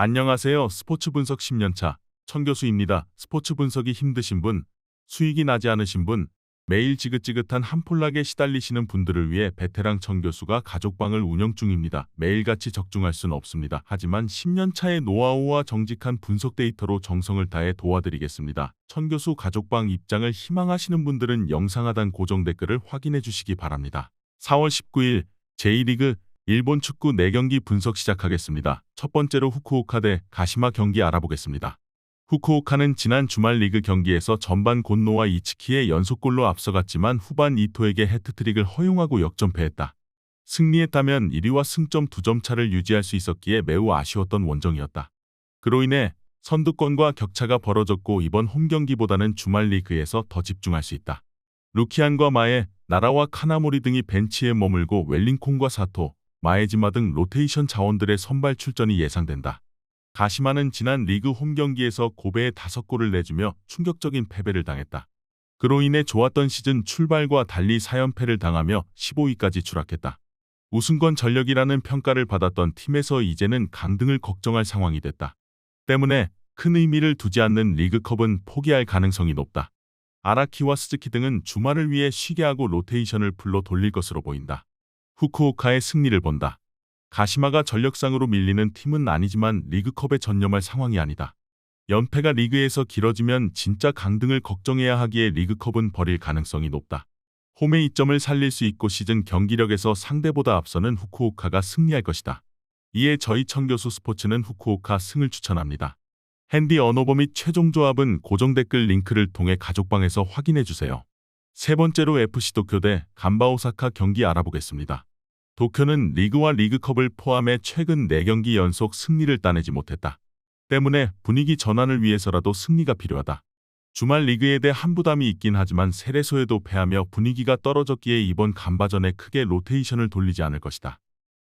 안녕하세요. 스포츠 분석 10년차 천교수입니다. 스포츠 분석이 힘드신 분, 수익이 나지 않으신 분, 매일 지긋지긋한 한폴락에 시달리시는 분들을 위해 베테랑 천교수가 가족방을 운영 중입니다. 매일같이 적중할 수는 없습니다. 하지만 10년차의 노하우와 정직한 분석 데이터로 정성을 다해 도와드리겠습니다. 천교수 가족방 입장을 희망하시는 분들은 영상 하단 고정 댓글을 확인해 주시기 바랍니다. 4월 19일 J리그 일본 축구 4경기 분석 시작하겠습니다. 첫 번째로 후쿠오카 대 가시마 경기 알아보겠습니다. 후쿠오카는 지난 주말 리그 경기에서 전반 곤노와 이츠키의 연속골로 앞서갔지만 후반 이토에게 해트트릭을 허용하고 역전패했다. 승리했다면 1위와 승점 2점 차를 유지할 수 있었기에 매우 아쉬웠던 원정이었다. 그로 인해 선두권과 격차가 벌어졌고 이번 홈경기보다는 주말 리그에서 더 집중할 수 있다. 루키안과 마에, 나라와 카나모리 등이 벤치에 머물고 웰링콘과 사토, 마에지마 등 로테이션 자원들의 선발 출전이 예상된다. 가시마는 지난 리그 홈경기에서 고베에 5골을 내주며 충격적인 패배를 당했다. 그로 인해 좋았던 시즌 출발과 달리 4연패를 당하며 15위까지 추락했다. 우승권 전력이라는 평가를 받았던 팀에서 이제는 강등을 걱정할 상황이 됐다. 때문에 큰 의미를 두지 않는 리그컵은 포기할 가능성이 높다. 아라키와 스즈키 등은 주말을 위해 쉬게 하고 로테이션을 풀로 돌릴 것으로 보인다. 후쿠오카의 승리를 본다. 가시마가 전력상으로 밀리는 팀은 아니지만 리그컵에 전념할 상황이 아니다. 연패가 리그에서 길어지면 진짜 강등을 걱정해야 하기에 리그컵은 버릴 가능성이 높다. 홈의 이점을 살릴 수 있고 시즌 경기력에서 상대보다 앞서는 후쿠오카가 승리할 것이다. 이에 저희 천교수 스포츠는 후쿠오카 승을 추천합니다. 핸디 언어버 및 최종 조합은 고정 댓글 링크를 통해 가족방에서 확인해주세요. 세 번째로 FC 도쿄 대 간바 오사카 경기 알아보겠습니다. 도쿄는 리그와 리그컵을 포함해 최근 4경기 연속 승리를 따내지 못했다. 때문에 분위기 전환을 위해서라도 승리가 필요하다. 주말 리그에 대해 한 부담이 있긴 하지만 세레소에도 패하며 분위기가 떨어졌기에 이번 간바전에 크게 로테이션을 돌리지 않을 것이다.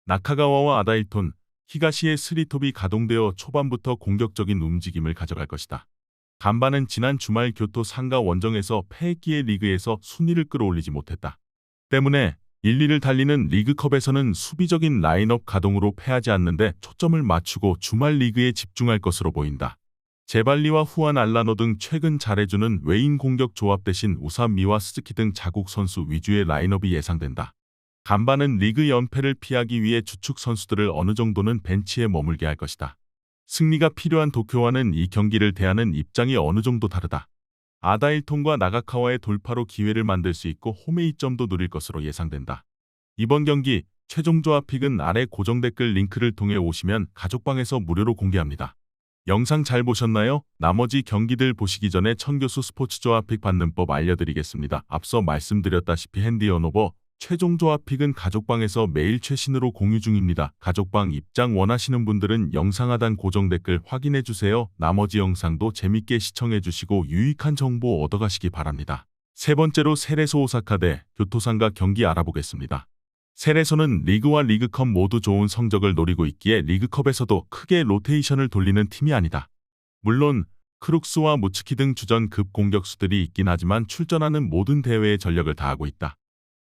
나카가와와 아다일톤, 히가시의 스리톱이 가동되어 초반부터 공격적인 움직임을 가져갈 것이다. 간바는 지난 주말 교토 상가 원정에서 패했기에 리그에서 순위를 끌어올리지 못했다. 때문에 1, 2를 달리는 리그컵에서는 수비적인 라인업 가동으로 패하지 않는데 초점을 맞추고 주말 리그에 집중할 것으로 보인다. 제발리와 후안 알라노 등 최근 잘해주는 외인 공격 조합 대신 우사미와 스즈키 등 자국 선수 위주의 라인업이 예상된다. 간바는 리그 연패를 피하기 위해 주축 선수들을 어느 정도는 벤치에 머물게 할 것이다. 승리가 필요한 도쿄와는 이 경기를 대하는 입장이 어느 정도 다르다. 아다일톤과 나가카와의 돌파로 기회를 만들 수 있고 홈의 이점도 누릴 것으로 예상된다. 이번 경기 최종 조합 픽은 아래 고정 댓글 링크를 통해 오시면 가족방에서 무료로 공개합니다. 영상 잘 보셨나요? 나머지 경기들 보시기 전에 천교수 스포츠 조합 픽 받는 법 알려드리겠습니다. 앞서 말씀드렸다시피 핸디 언어버 최종 조합 픽은 가족방에서 매일 최신으로 공유 중입니다. 가족방 입장 원하시는 분들은 영상 하단 고정 댓글 확인해주세요. 나머지 영상도 재밌게 시청해주시고 유익한 정보 얻어가시기 바랍니다. 세 번째로 세레소 오사카 대 교토상가 경기 알아보겠습니다. 세레소는 리그와 리그컵 모두 좋은 성적을 노리고 있기에 리그컵에서도 크게 로테이션을 돌리는 팀이 아니다. 물론 크룩스와 무츠키 등 주전급 공격수들이 있긴 하지만 출전하는 모든 대회에 전력을 다하고 있다.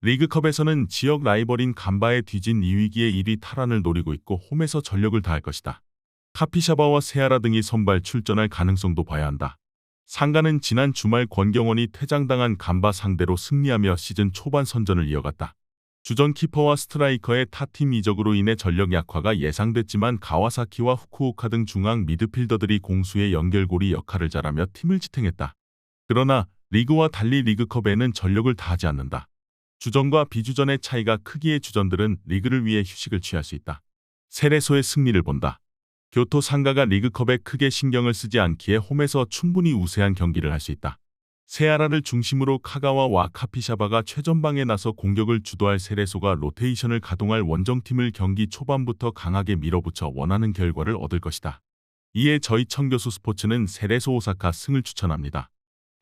리그컵에서는 지역 라이벌인 간바에 뒤진 2위기에 1위 탈환을 노리고 있고 홈에서 전력을 다할 것이다. 카피샤바와 세아라 등이 선발 출전할 가능성도 봐야 한다. 상가는 지난 주말 권경원이 퇴장당한 간바 상대로 승리하며 시즌 초반 선전을 이어갔다. 주전 키퍼와 스트라이커의 타팀 이적으로 인해 전력 약화가 예상됐지만 가와사키와 후쿠오카 등 중앙 미드필더들이 공수의 연결고리 역할을 잘하며 팀을 지탱했다. 그러나 리그와 달리 리그컵에는 전력을 다하지 않는다. 주전과 비주전의 차이가 크기에 주전들은 리그를 위해 휴식을 취할 수 있다. 세레소의 승리를 본다. 교토 상가가 리그컵에 크게 신경을 쓰지 않기에 홈에서 충분히 우세한 경기를 할 수 있다. 세아라를 중심으로 카가와와 카피샤바가 최전방에 나서 공격을 주도할 세레소가 로테이션을 가동할 원정팀을 경기 초반부터 강하게 밀어붙여 원하는 결과를 얻을 것이다. 이에 저희 천교수 스포츠는 세레소 오사카 승을 추천합니다.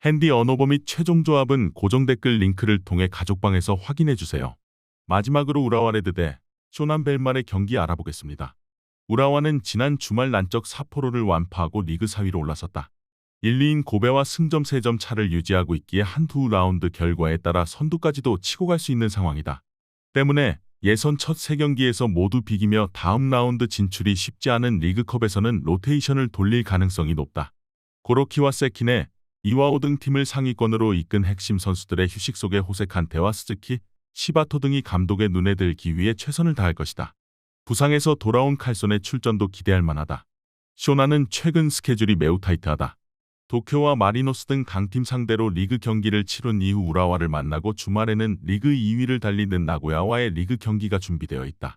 핸디 언어버 및 최종 조합은 고정 댓글 링크를 통해 가족방에서 확인해주세요. 마지막으로 우라와 레드 대 쇼난 벨말의 경기 알아보겠습니다. 우라와는 지난 주말 난적 사포로를 완파하고 리그 4위로 올라섰다. 1, 2인 고베와 승점 3점 차를 유지하고 있기에 한 두 라운드 결과에 따라 선두까지도 치고 갈 수 있는 상황이다. 때문에 예선 첫 3경기에서 모두 비기며 다음 라운드 진출이 쉽지 않은 리그컵에서는 로테이션을 돌릴 가능성이 높다. 고로키와 세키네, 이와오 등 팀을 상위권으로 이끈 핵심 선수들의 휴식 속에 호세 칸테와 스즈키, 시바토 등이 감독의 눈에 들기 위해 최선을 다할 것이다. 부상에서 돌아온 칼손의 출전도 기대할 만하다. 쇼나는 최근 스케줄이 매우 타이트하다. 도쿄와 마리노스 등 강팀 상대로 리그 경기를 치른 이후 우라와를 만나고 주말에는 리그 2위를 달리는 나고야와의 리그 경기가 준비되어 있다.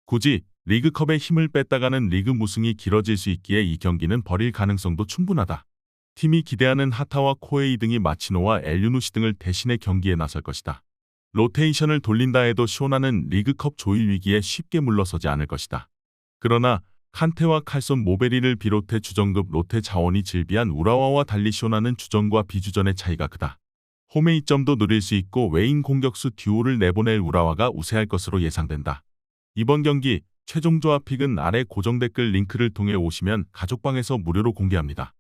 굳이 리그컵에 힘을 뺐다가는 리그 무승이 길어질 수 있기에 이 경기는 버릴 가능성도 충분하다. 팀이 기대하는 하타와 코에이 등이 마치노와 엘유누시 등을 대신해 경기에 나설 것이다. 로테이션을 돌린다 해도 쇼나는 리그컵 조일 위기에 쉽게 물러서지 않을 것이다. 그러나 칸테와 칼손 모베리를 비롯해 주전급 롯데 자원이 질비한 우라와와 달리 쇼나는 주전과 비주전의 차이가 크다. 홈의 이점도 누릴 수 있고 외인 공격수 듀오를 내보낼 우라와가 우세할 것으로 예상된다. 이번 경기 최종 조합 픽은 아래 고정 댓글 링크를 통해 오시면 가족방에서 무료로 공개합니다.